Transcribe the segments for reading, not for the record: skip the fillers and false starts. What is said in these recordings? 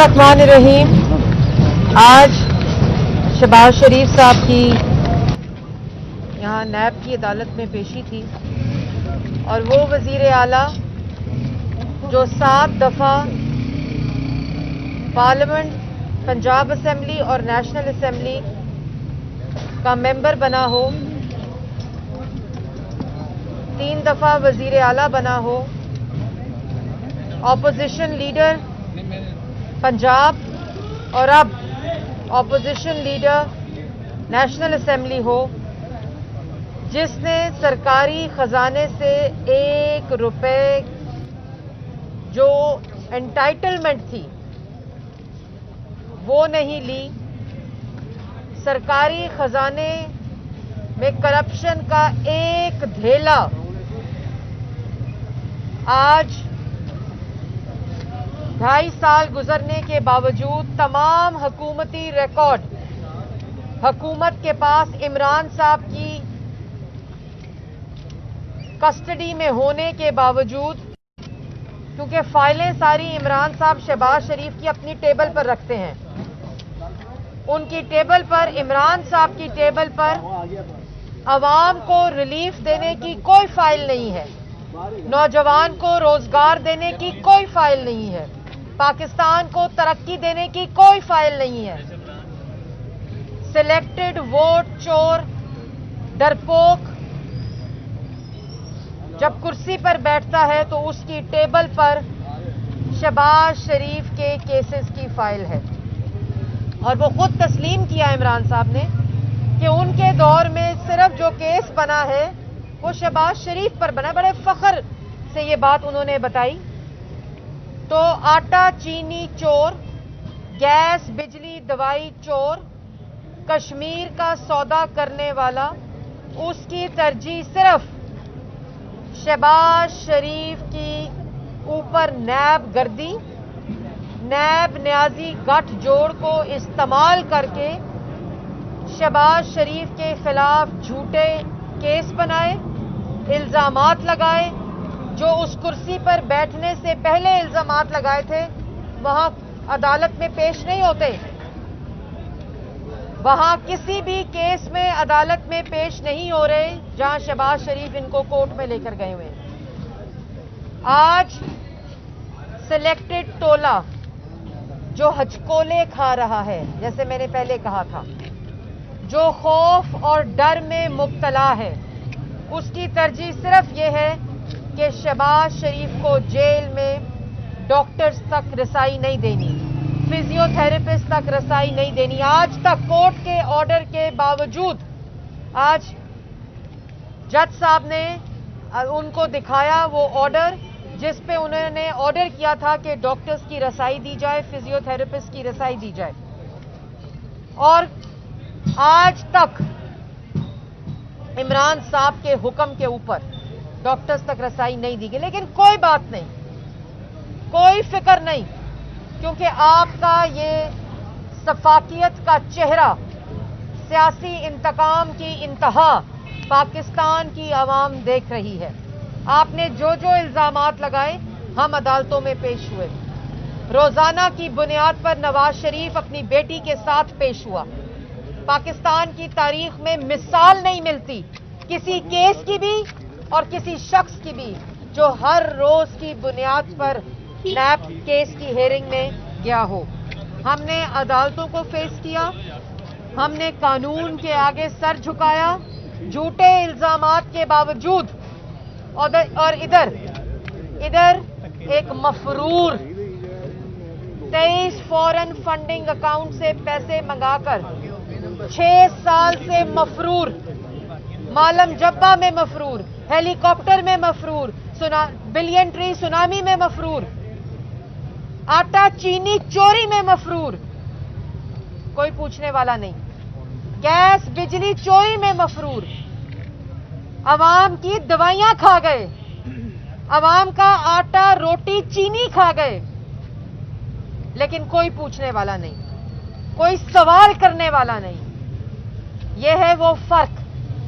बिस्मिल्लाहिर्रहमानिर्रहीम। आज शहबाज शरीफ साहब की यहाँ नैब की अदालत में पेशी थी और वो वजीर आला जो 7 दफ़ा पार्लियामेंट, पंजाब असेंबली और नेशनल असेंबली का मेंबर बना हो, 3 दफ़ा वजीर आला बना हो, ऑपोजिशन लीडर पंजाब और अब ऑपोजिशन लीडर नेशनल असेंबली हो, जिसने सरकारी खजाने से 1 रुपए जो एंटाइटलमेंट थी वो नहीं ली, सरकारी खजाने में करप्शन का एक धेला आज 2.5 साल गुजरने के बावजूद तमाम हुकूमती रिकॉर्ड हुकूमत के पास इमरान साहब की कस्टडी में होने के बावजूद, क्योंकि फाइलें सारी इमरान साहब शहबाज शरीफ की अपनी टेबल पर रखते हैं, उनकी टेबल पर, इमरान साहब की टेबल पर अवाम को रिलीफ देने की कोई फाइल नहीं है, नौजवान को रोजगार देने की कोई फाइल नहीं है, पाकिस्तान को तरक्की देने की कोई फाइल नहीं है। सिलेक्टेड वोट चोर, डरपोक जब कुर्सी पर बैठता है तो उसकी टेबल पर शहबाज शरीफ के केसेस की फाइल है और वो खुद तस्लीम किया इमरान साहब ने कि उनके दौर में सिर्फ जो केस बना है वो शहबाज शरीफ पर बना। बड़े फख्र से ये बात उन्होंने बताई। तो आटा चीनी चोर, गैस बिजली दवाई चोर, कश्मीर का सौदा करने वाला, उसकी तरजीह सिर्फ शहबाज शरीफ की ऊपर नैब गर्दी, नैब न्याजी गठजोड़ को इस्तेमाल करके शहबाज शरीफ के खिलाफ झूठे केस बनाए, इल्जामात लगाए, जो उस कुर्सी पर बैठने से पहले इल्जामात लगाए थे वहां अदालत में पेश नहीं होते, वहां किसी भी केस में अदालत में पेश नहीं हो रहे जहां शहबाज शरीफ इनको कोर्ट में लेकर गए हुए हैं। आज सिलेक्टेड टोला जो हचकोले खा रहा है, जैसे मैंने पहले कहा था, जो खौफ और डर में मुब्तला है, उसकी तरजीह सिर्फ यह है कि शहबाज शरीफ को जेल में डॉक्टर्स तक रसाई नहीं देनी, फिजियोथेरेपिस्ट तक रसाई नहीं देनी। आज तक कोर्ट के ऑर्डर के बावजूद आज जज साहब ने उनको दिखाया वो ऑर्डर जिस पे उन्होंने ऑर्डर किया था कि डॉक्टर्स की रसाई दी जाए, फिजियोथेरेपिस्ट की रसाई दी जाए, और आज तक इमरान साहब के हुक्म के ऊपर डॉक्टर्स तक रसाई नहीं दी गई। लेकिन कोई बात नहीं, कोई फिक्र नहीं, क्योंकि आपका ये सफाकियत का चेहरा, सियासी इंतकाम की इंतहा पाकिस्तान की आवाम देख रही है। आपने जो जो इल्जामात लगाए, हम अदालतों में पेश हुए, रोजाना की बुनियाद पर नवाज शरीफ अपनी बेटी के साथ पेश हुआ। पाकिस्तान की तारीख में मिसाल नहीं मिलती किसी केस की भी और किसी शख्स की भी जो हर रोज की बुनियाद पर नैब केस की हेयरिंग में गया हो। हमने अदालतों को फेस किया, हमने कानून के आगे सर झुकाया, झूठे इल्जामात के बावजूद, और इधर एक मफरूर 23 फॉरेन फंडिंग अकाउंट से पैसे मंगाकर 6 साल से मफरूर, मालम जब्बा में मफरूर, हेलीकॉप्टर में मफरूर, बिलियन ट्री सुनामी में मफरूर, आटा चीनी चोरी में मफरूर, कोई पूछने वाला नहीं, गैस बिजली चोरी में मफरूर, अवाम की दवाइयां खा गए, अवाम का आटा रोटी चीनी खा गए, लेकिन कोई पूछने वाला नहीं, कोई सवाल करने वाला नहीं। यह है वो फर्क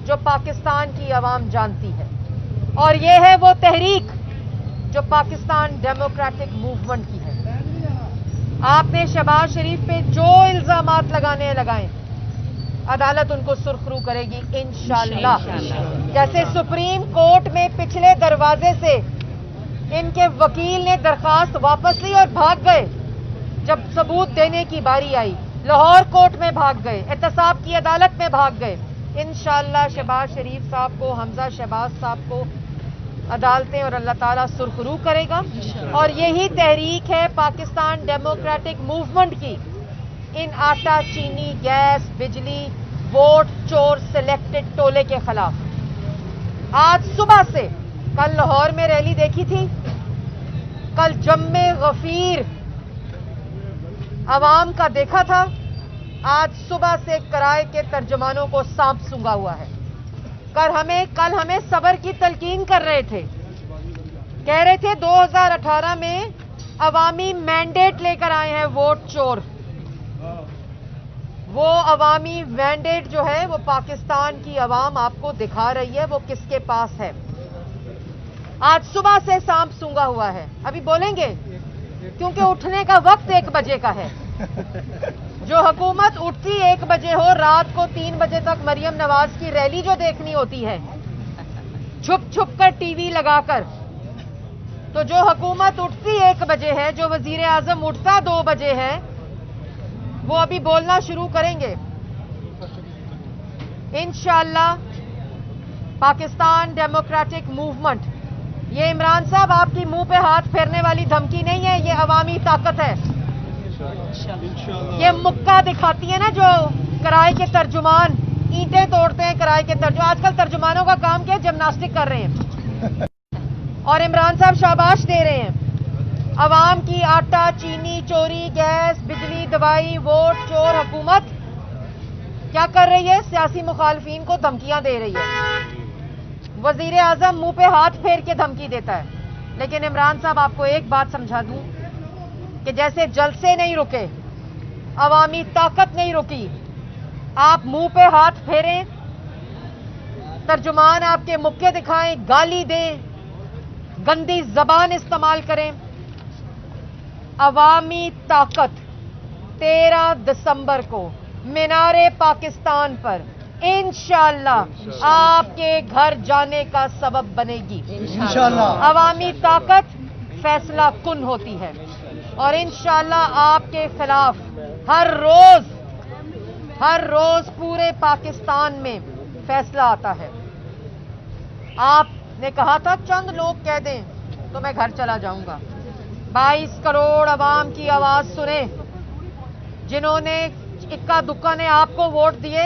जो पाकिस्तान की आवाम जानती है, और यह है वो तहरीक जो पाकिस्तान डेमोक्रेटिक मूवमेंट की है। आपने शहबाज शरीफ पे जो इल्जामात लगाने हैं लगाएं, अदालत उनको सुरखरू करेगी इंशाअल्लाह। जैसे सुप्रीम कोर्ट में पिछले दरवाजे से इनके वकील ने दरखास्त वापस ली और भाग गए, जब सबूत देने की बारी आई लाहौर कोर्ट में भाग गए, एहतसाब की अदालत में भाग गए। इंशाअल्लाह शहबाज शरीफ साहब को, हमजा शहबाज साहब को अदालतें और अल्लाह ताला सुरखरू करेगा। और यही तहरीक है पाकिस्तान डेमोक्रेटिक मूवमेंट की इन आटा, चीनी, गैस, बिजली, वोट चोर सिलेक्टेड टोले के खिलाफ। आज सुबह से, कल लाहौर में रैली देखी थी, कल जम्मे गफीर आवाम का देखा था, आज सुबह से किराए के तर्जुमानों को सांप सूंघा हुआ है। कल हमें सब्र की तलकीन कर रहे थे, कह रहे थे 2018 में अवामी मैंडेट लेकर आए हैं वोट चोर। वो अवामी मैंडेट जो है वो पाकिस्तान की अवाम आपको दिखा रही है वो किसके पास है। आज सुबह से सांप सूंघा हुआ है, अभी बोलेंगे क्योंकि उठने का वक्त 1 बजे का है। जो हुकूमत उठती 1 बजे हो, रात को 3 बजे तक मरियम नवाज की रैली जो देखनी होती है छुप छुप कर टीवी लगाकर, तो जो हुकूमत उठती 1 बजे है, जो वजीर आजम उठता 2 बजे है, वो अभी बोलना शुरू करेंगे। इंशाअल्लाह पाकिस्तान डेमोक्रेटिक मूवमेंट, ये इमरान साहब आपकी मुंह पे हाथ फेरने वाली धमकी नहीं है, ये अवामी ताकत है। ये मुक्का दिखाती है ना जो किराए के तर्जुमान ईंटें तोड़ते हैं, किराए के तर्जुमान, आजकल तर्जुमानों का काम क्या है, जिम्नास्टिक कर रहे हैं और इमरान साहब शाबाश दे रहे हैं। अवाम की आटा, चीनी चोरी, गैस, बिजली, दवाई, वोट चोर हुकूमत क्या कर रही है, सियासी मुखालफीन को धमकियां दे रही है। वजीर आजम मुंह पे हाथ फेर के धमकी देता है। लेकिन इमरान साहब आपको एक बात समझा दूं कि जैसे जलसे नहीं रुके, अवामी ताकत नहीं रुकी, आप मुंह पे हाथ फेरें, तर्जुमान आपके मुक्के दिखाएं, गाली दें, गंदी जबान इस्तेमाल करें, अवामी ताकत 13 दिसंबर को मीनारे पाकिस्तान पर इंशाअल्लाह आपके घर जाने का सबब बनेगी। इंशाअल्लाह अवामी ताकत फैसला कुन होती है और इंशाअल्लाह आपके खिलाफ हर रोज पूरे पाकिस्तान में फैसला आता है। आपने कहा था चंद लोग कह दें तो मैं घर चला जाऊंगा। 22 करोड़ अवाम की आवाज सुने, जिन्होंने इक्का दुक्का ने आपको वोट दिए,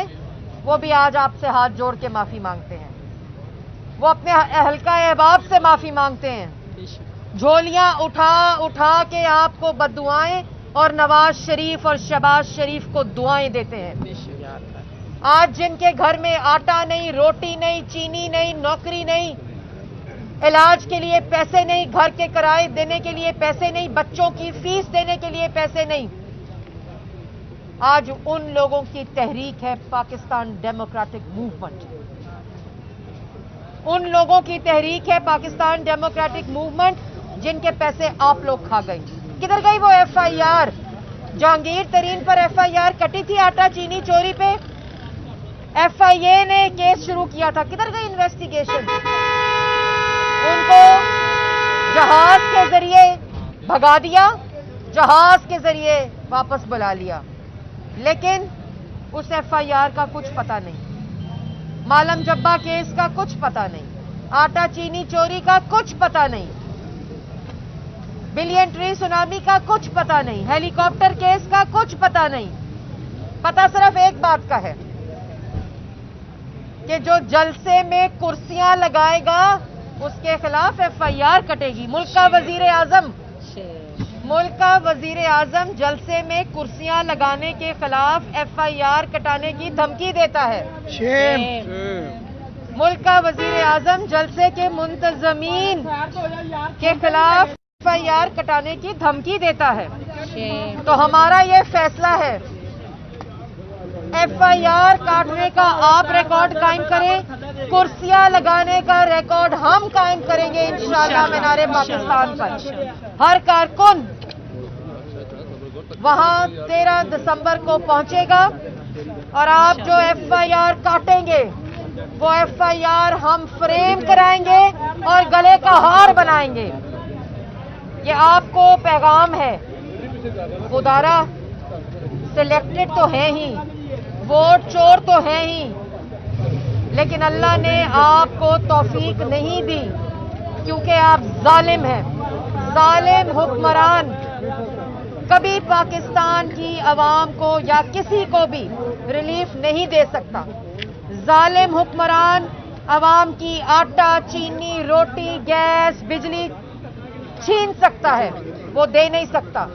वो भी आज आपसे हाथ जोड़ के माफी मांगते हैं। वो अपने हल्का अहबाब से माफी मांगते हैं। झोलियां उठा उठा के आपको बद्दुआएं और नवाज शरीफ और शहबाज शरीफ को दुआएं देते हैं। आज जिनके घर में आटा नहीं, रोटी नहीं, चीनी नहीं, नौकरी नहीं, इलाज के लिए पैसे नहीं, घर के किराए देने के लिए पैसे नहीं, बच्चों की फीस देने के लिए पैसे नहीं, आज उन लोगों की तहरीक है पाकिस्तान डेमोक्रेटिक मूवमेंट। उन लोगों की तहरीक है पाकिस्तान डेमोक्रेटिक मूवमेंट जिनके पैसे आप लोग खा गए। किधर गई वो एफआईआर? जहांगीर तरीन पर एफआईआर कटी थी आटा चीनी चोरी पे, एफआईए ने केस शुरू किया था, किधर गई इन्वेस्टिगेशन? उनको जहाज के जरिए भगा दिया, जहाज के जरिए वापस बुला लिया, लेकिन उस एफआईआर का कुछ पता नहीं, मालम जब्बा केस का कुछ पता नहीं, आटा चीनी चोरी का कुछ पता नहीं, बिलियन ट्री सुनामी का कुछ पता नहीं, हेलीकॉप्टर केस का कुछ पता नहीं। पता सिर्फ एक बात का है कि जो जलसे में कुर्सियां लगाएगा उसके खिलाफ एफआईआर कटेगी। मुल्क का वजीर आजम जलसे में कुर्सियां लगाने के खिलाफ एफआईआर कटाने की धमकी देता है। मुल्क का वजीर आजम जलसे के मुंतजमीन के खिलाफ एफआईआर कटाने की धमकी देता है। तो हमारा ये फैसला है, एफआईआर काटने का आप रिकॉर्ड कायम करें, कुर्सियां लगाने का रिकॉर्ड हम कायम करेंगे इंशाअल्लाह मीनारे पाकिस्तान पर। हर कारकुन वहां 13 दिसंबर को पहुंचेगा और आप जो FIR काटेंगे वो FIR हम फ्रेम कराएंगे और गले का हार बनाएंगे। ये आपको पैगाम है। खुदारा सिलेक्टेड तो हैं ही, वोट चोर तो हैं ही, लेकिन अल्लाह ने आपको तौफीक नहीं दी क्योंकि आप जालिम हैं। जालिम हुक्मरान कभी पाकिस्तान की आवाम को या किसी को भी रिलीफ नहीं दे सकता। जालिम हुक्मरान आवाम की आटा, चीनी, रोटी, गैस, बिजली छीन सकता है, वो दे नहीं सकता।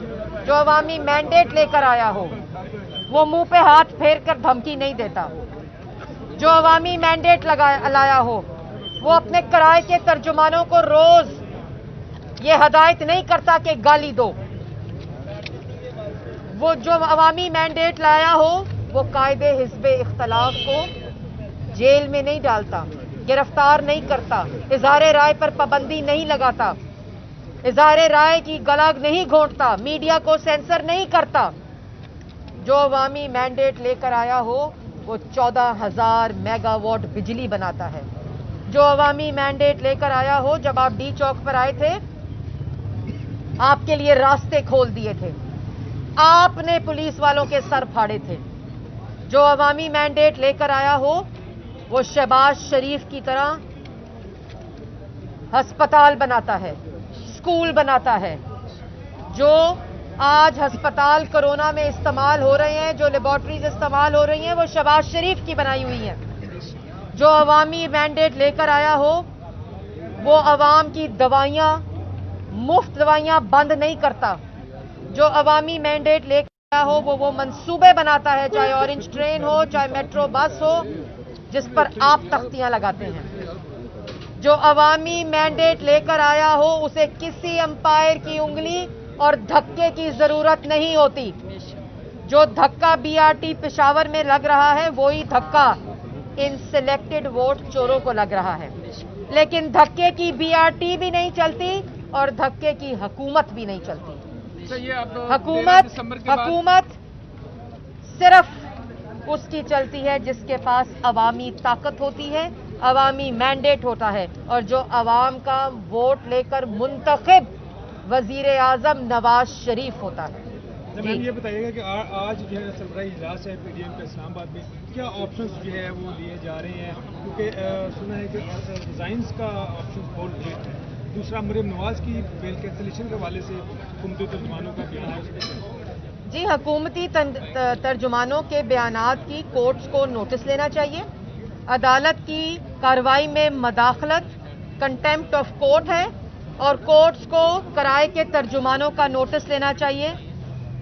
जो अवामी मैंडेट लेकर आया हो वो मुंह पे हाथ फेर कर धमकी नहीं देता। जो अवामी मैंडेट लाया हो वो अपने किराए के तर्जुमानों को रोज ये हदायत नहीं करता कि गाली दो। वो जो अवामी मैंडेट लाया हो वो कायदे हिज़्ब इख्तलाफ को जेल में नहीं डालता, गिरफ्तार नहीं करता, इज़हारे राय पर पाबंदी नहीं लगाता, इज़हारे राय की गला नहीं घोंटता, मीडिया को सेंसर नहीं करता। जो अवामी मैंडेट लेकर आया हो वो 14,000 मेगावाट बिजली बनाता है। जो अवामी मैंडेट लेकर आया हो, जब आप डी चौक पर आए थे आपके लिए रास्ते खोल दिए थे, आपने पुलिस वालों के सर फाड़े थे। जो अवामी मैंडेट लेकर आया हो वो शहबाज शरीफ की तरह अस्पताल बनाता है, स्कूल बनाता है। जो आज अस्पताल कोरोना में इस्तेमाल हो रहे हैं, जो लेबॉर्ट्रीज इस्तेमाल हो रही हैं, वो शहबाज शरीफ की बनाई हुई हैं। जो अवामी मैंडेट लेकर आया हो वो अवाम की दवाइयां, मुफ्त दवाइयां बंद नहीं करता। जो अवामी मैंडेट लेकर आया हो वो मंसूबे बनाता है, चाहे ऑरेंज ट्रेन हो, चाहे मेट्रो बस हो, जिस पर आप तख्तियां लगाते हैं। जो अवामी मैंडेट लेकर आया हो उसे किसी अंपायर की उंगली और धक्के की जरूरत नहीं होती। जो धक्का BRT पेशावर में लग रहा है वही धक्का इन सिलेक्टेड वोट चोरों को लग रहा है। लेकिन धक्के की BRT भी नहीं चलती और धक्के की हुकूमत भी नहीं चलती। हुकूमत सिर्फ उसकी चलती है जिसके पास अवामी ताकत होती है, अवामी मैंडेट होता है और जो अवाम का वोट लेकर मुंतखब वजीर आजम नवाज शरीफ होता है। मैम ये बताइएगा कि आज जो है चल रहा इजलास है PDM का इस्लामाबाद में, क्या ऑप्शंस जो है वो लिए जा रहे हैं? क्योंकि सुना है कि रिजाइंस का ऑप्शन बहुत लेट है। दूसरा, मरियम नवाज की बेल कैंसिलेशन के हवाले से हुकूमती तर्जुमानों का बयान है। जी, हुकूमती तर्जुमानों के बयानात की कोर्ट्स को नोटिस लेना चाहिए। अदालत की कार्रवाई में मदाखलत कंटेम्प्ट ऑफ कोर्ट है और कोर्ट्स को किराए के तर्जुमानों का नोटिस लेना चाहिए।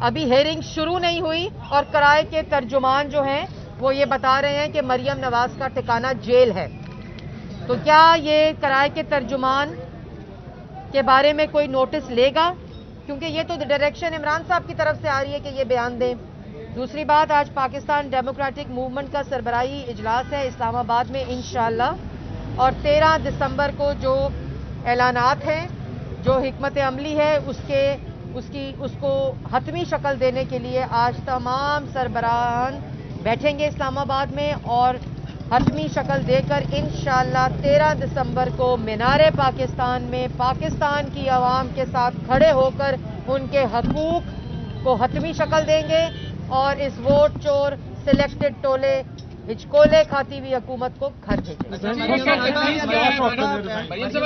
अभी हेयरिंग शुरू नहीं हुई और किराए के तर्जुमान जो हैं वो ये बता रहे हैं कि मरियम नवाज का ठिकाना जेल है। तो क्या ये किराए के तर्जुमान के बारे में कोई नोटिस लेगा? क्योंकि ये तो डायरेक्शन इमरान साहब की तरफ से आ रही है कि ये बयान दें। दूसरी बात, आज पाकिस्तान डेमोक्रेटिक मूवमेंट का सरबराही इजलास है इस्लामाबाद में इंशाअल्लाह, और 13 दिसंबर को जो ऐलानात हैं, जो हिकमत अमली है उसको हतमी शक्ल देने के लिए आज तमाम सरबराहान बैठेंगे इस्लामाबाद में और हतमी शक्ल देकर इंशाअल्लाह 13 दिसंबर को मीनारे पाकिस्तान में पाकिस्तान की आवाम के साथ खड़े होकर उनके हकूक को हतमी शक्ल देंगे और इस वोट चोर सिलेक्टेड टोले हिचकोले खाती हुई हुकूमत को घर भेजेंगे।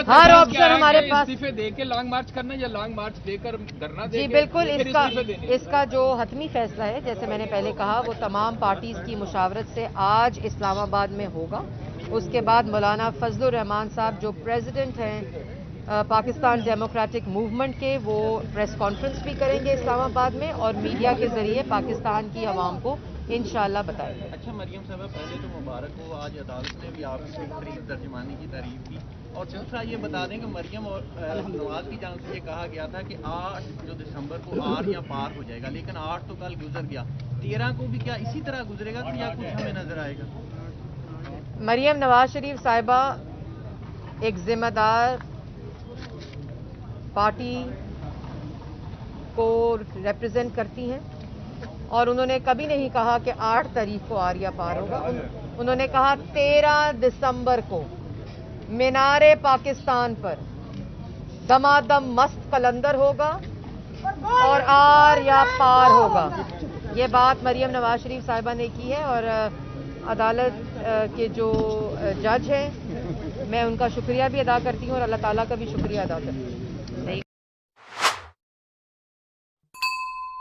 हर ऑप्शन हमारे पास। इस्तीफे दे के लॉन्ग मार्च करना या लॉन्ग मार्च देकर धरना दे? जी बिल्कुल, इसका जो हतमी फैसला है, जैसे मैंने पहले कहा, वो तमाम पार्टीज की मुशावरत से आज इस्लामाबाद में होगा। उसके बाद मौलाना फजलुर रहमान साहब जो प्रेसिडेंट हैं पाकिस्तान डेमोक्रेटिक मूवमेंट के, वो प्रेस कॉन्फ्रेंस भी करेंगे इस्लामाबाद में और मीडिया के जरिए पाकिस्तान की आवाम को इंशाअल्लाह बताएंगे। अच्छा मरियम साहब, पहले तो मुबारक हो, आज अदालत ने भी आपकी तर्जुमानी की तारीफ की। और दूसरा ये बता दें कि मरियम और नवाज की जान से ये कहा गया था कि 8 दिसंबर को आर या पार हो जाएगा, लेकिन 8 तो कल गुजर गया, 13 को भी क्या इसी तरह गुजरेगा या कुछ हमें नजर आएगा? मरियम नवाज शरीफ साहिबा एक जिम्मेदार पार्टी کو रिप्रेजेंट करती हैं और उन्होंने कभी नहीं कहा कि 8 तारीख को आर्या पार होगा। उन्होंने कहा 13 दिसंबर को मीनारे पाकिस्तान पर दमादम मस्त कलंदर होगा और आर्या पार होगा। ये बात मरियम नवाज शरीफ साहिबा ने की है और अदालत के जो जज हैं मैं उनका शुक्रिया भी अदा करती हूँ और अल्लाह ताला का भी शुक्रिया अदा करती हूँ।